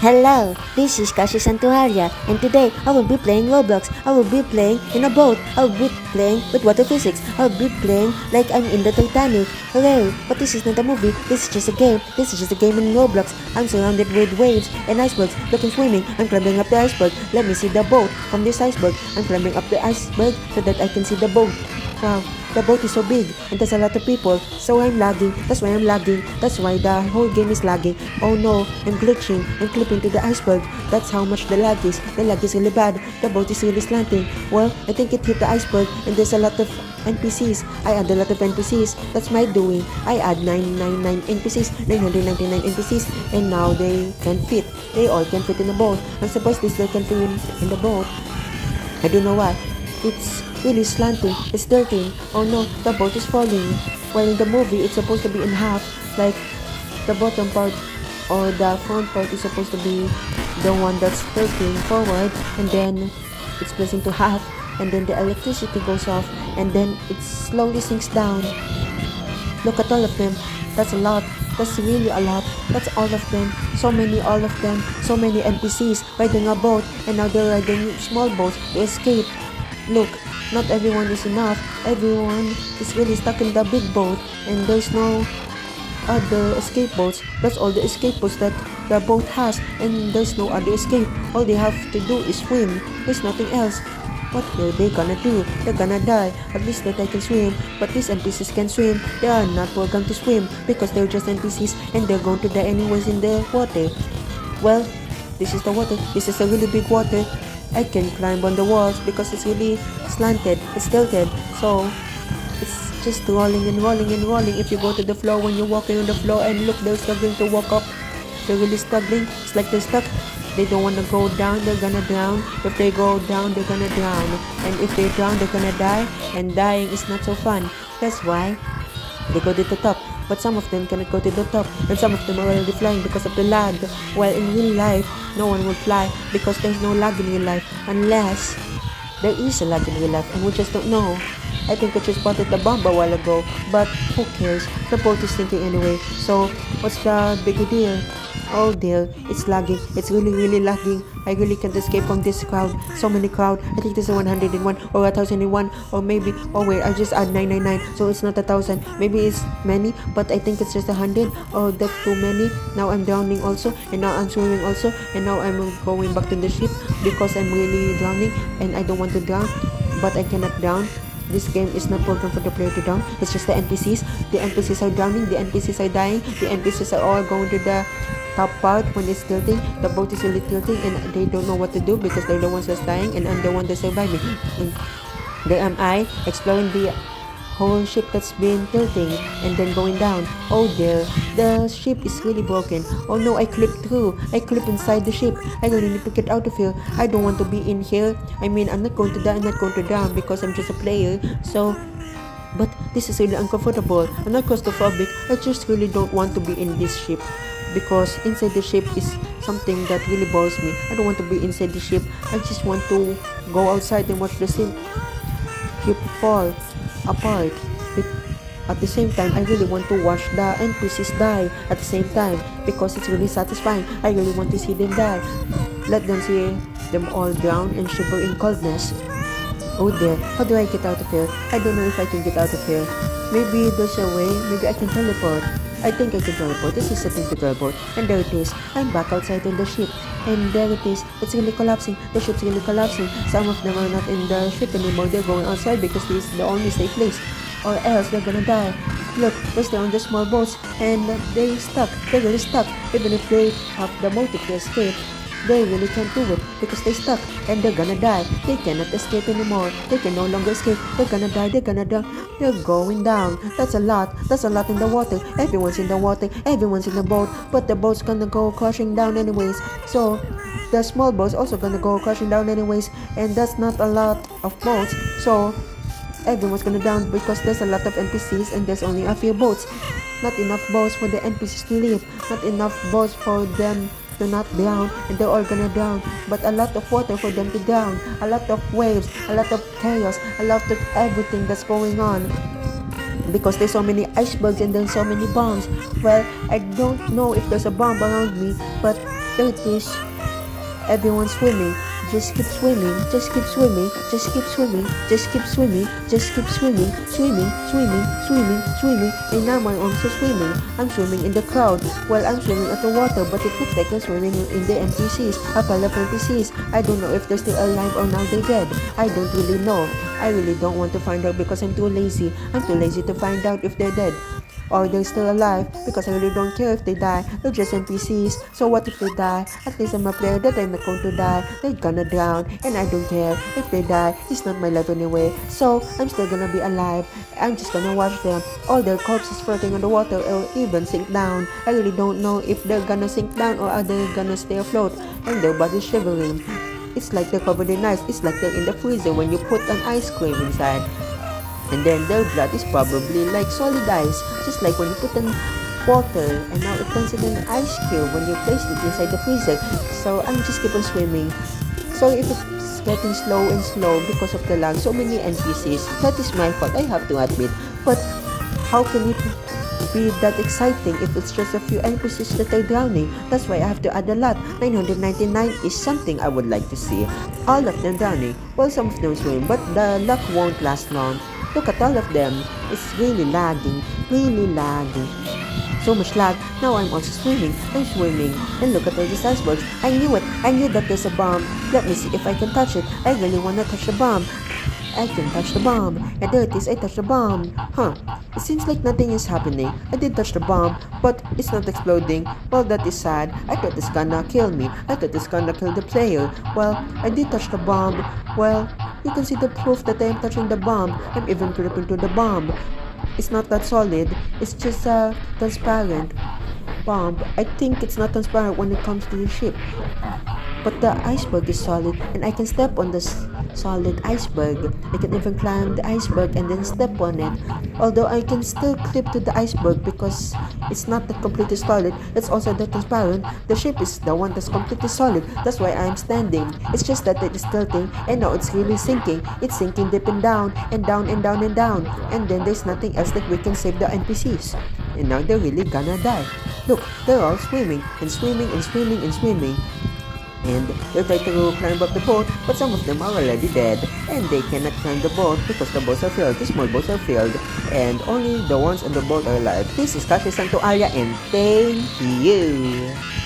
Hello, this is Kashi Santuaria, and today I will be playing Roblox. I will be playing in a boat. I will be playing with water physics. I will be playing like I'm in the Titanic. Hooray! But this is not a movie. This is just a game. This is just a game in Roblox. I'm surrounded with waves and icebergs. Look, I'm swimming. I'm climbing up the iceberg. Let me see the boat from this iceberg. I'm climbing up the iceberg so that I can see the boat. Wow, the boat is so big and there's a lot of people, so I'm lagging. That's why I'm lagging. That's why the whole game is lagging. Oh no, I'm glitching. I'm clipping to the iceberg. That's how much the lag is. The lag is really bad. The boat is really slanting. Well, I think it hit the iceberg and there's a lot of NPCs. I add a lot of NPCs. That's my doing. I add 999 NPCs, 999 NPCs, and now they can fit. They all can fit in the boat. I'm surprised they still can fit in the boat. I don't know why. It's really slanting. It's tilting. Oh no, the boat is falling. While in the movie, it's supposed to be in half. Like, the bottom part or the front part is supposed to be the one that's tilting forward, and then it's split into half, and then the electricity goes off, and then it slowly sinks down. Look at all of them. That's a lot. That's really a lot. That's all of them. So many, all of them. So many NPCs riding a boat, and now they're riding small boats to escape. Look, not everyone is enough. Everyone is really stuck in the big boat, and there's no other escape boats. That's all the escape boats that the boat has, and there's no other escape. All they have to do is swim. There's nothing else. What are they gonna do? They're gonna die. At least that I can swim, but these NPCs can swim. They are not programmed to swim because they're just NPCs, and they're going to die anyways in the water. Well, this is the water. This is a really big water. I can climb on the walls because it's really slanted, it's tilted, so it's just rolling and rolling and rolling. If you go to the floor when you're walking on the floor and look, they're struggling to walk up. They're really struggling. It's like they're stuck. They don't want to go down, they're gonna drown. If they go down, they're gonna drown. And if they drown, they're gonna die. And dying is not so fun. That's why they go to the top. But some of them cannot go to the top, and some of them are already flying because of the lag. While in real life, no one will fly because there's no lag in real life, unless there is a lag in real life and we just don't know. I think I just spotted the bomb a while ago, but who cares? The boat is sinking anyway, so what's the big deal? Oh dear, it's lagging. It's really lagging. I really can't escape from this crowd. So many crowd. I think there's a 101 or 1001 or maybe, oh wait, I just add 999, so it's not 1,000. Maybe it's many, but I think it's just 100. Oh, that's too many. Now I'm drowning also, and now I'm swimming also, and now I'm going back to the ship because I'm really drowning and I don't want to drown, but I cannot drown. This game is not programmed for the player to drown. It's just the NPCs. The NPCs are drowning. The NPCs are dying. The NPCs are all going to the top part when it's tilting. The boat is really tilting, and they don't know what to do because they're the ones that's dying, and I'm the one that's surviving. And there am I exploring the whole ship that's been tilting and then going down. Oh dear, the ship is really broken. Oh no, I clipped through. I clipped inside the ship. I really need to get out of here. I don't want to be in here. I mean, I'm not going to die. I'm not going to drown because I'm just a player. So, but this is really uncomfortable. I'm not claustrophobic. I just really don't want to be in this ship because inside the ship is something that really bores me. I don't want to be inside the ship. I just want to go outside and watch the ship fall apart. At the same time, I really want to watch the NPCs die at the same time because it's really satisfying. I really want to see them die. Let them see them all drown and shiver in coldness. Oh dear, how do I get out of here? I don't know if I can get out of here. Maybe there's a way. Maybe I can teleport. I think I can teleport. This is setting to teleport. And there it is. I'm back outside on the ship. And there it is. It's really collapsing. The ship's really collapsing. Some of them are not in the ship anymore. They're going outside because this is the only safe place. Or else they're gonna die. Look, they're still on the small boats. And they're stuck. They're really stuck. Even if they have the motive to escape, they really can't do it because they're stuck and they're gonna die. They cannot escape anymore. They can no longer escape. They're gonna die. They're gonna die. They're going down. That's a lot. That's a lot in the water. Everyone's in the water. Everyone's in the boat. But the boat's gonna go crashing down anyways. So the small boat's also gonna go crashing down anyways. And that's not a lot of boats. So everyone's gonna down because there's a lot of NPCs and there's only a few boats. Not enough boats for the NPCs to live. Not enough boats for them to not drown, and they're all gonna drown, but a lot of water for them to drown, a lot of waves, a lot of chaos, a lot of everything that's going on because there's so many icebergs and then so many bombs. Well, I don't know if there's a bomb around me, but There it is. Everyone's swimming. Just keep swimming, just keep swimming, just keep swimming, just keep swimming, just keep swimming, swimming, swimming, swimming, swimming, and now I'm also swimming. I'm swimming in the crowd. Well, I'm swimming at the water, but it looks like I'm swimming in the NPCs, a pile of NPCs. I don't know if they're still alive or now they're dead. I don't really know. I really don't want to find out because I'm too lazy. I'm too lazy to find out if they're dead or they're still alive because I really don't care if they die. They're just NPCs. So what if they die? At least I'm a player that I'm not going to die. They're gonna drown and I don't care if they die. It's not my life anyway. So I'm still gonna be alive. I'm just gonna watch them. All their corpses floating on the water or even sink down. I really don't know if they're gonna sink down or are they gonna stay afloat and their bodies shivering. It's like they're covered in ice. It's like they're in the freezer when you put an ice cream inside. And then their blood is probably like solid ice, just like when you put in water and now it turns into an ice cube when you place it inside the freezer. So I'm just keep on swimming. So if it's getting slow and slow because of the lag, so many NPCs, that is my fault, I have to admit. But how can it be that exciting if it's just a few NPCs that are drowning? That's why I have to add a lot. 999 is something I would like to see. All of them drowning. Well, some of them swim, but the luck won't last long. Look at all of them. It's really lagging. Really lagging. So much lag. Now I'm also swimming. I'm swimming. And look at all these icebergs. I knew it. I knew that there's a bomb. Let me see if I can touch it. I really want to touch the bomb. I can touch the bomb. And there it is. I touched the bomb. Huh. It seems like nothing is happening. I did touch the bomb, but it's not exploding. Well, that is sad. I thought it's gonna kill me. I thought it's gonna kill the player. Well, I did touch the bomb. Well, you can see the proof that I am touching the bomb. I'm even gripping to the bomb. It's not that solid. It's just a transparent bomb. I think it's not transparent when it comes to the ship. But the iceberg is solid and I can step on the solid iceberg. I can even climb the iceberg and then step on it. Although I can still clip to the iceberg because it's not that completely solid. It's also that transparent. The ship is the one that's completely solid. That's why I'm standing. It's just that it is tilting and now it's really sinking. It's sinking deep and down and down and down and down. And then there's nothing else that we can save the NPCs. And now they're really gonna die. Look, they're all swimming and swimming and swimming and swimming. And they're trying to climb up the boat, but some of them are already dead, and they cannot climb the boat because the boats are filled, the small boats are filled, and only the ones on the boat are alive. This is Kashi Santo Arya, and thank you!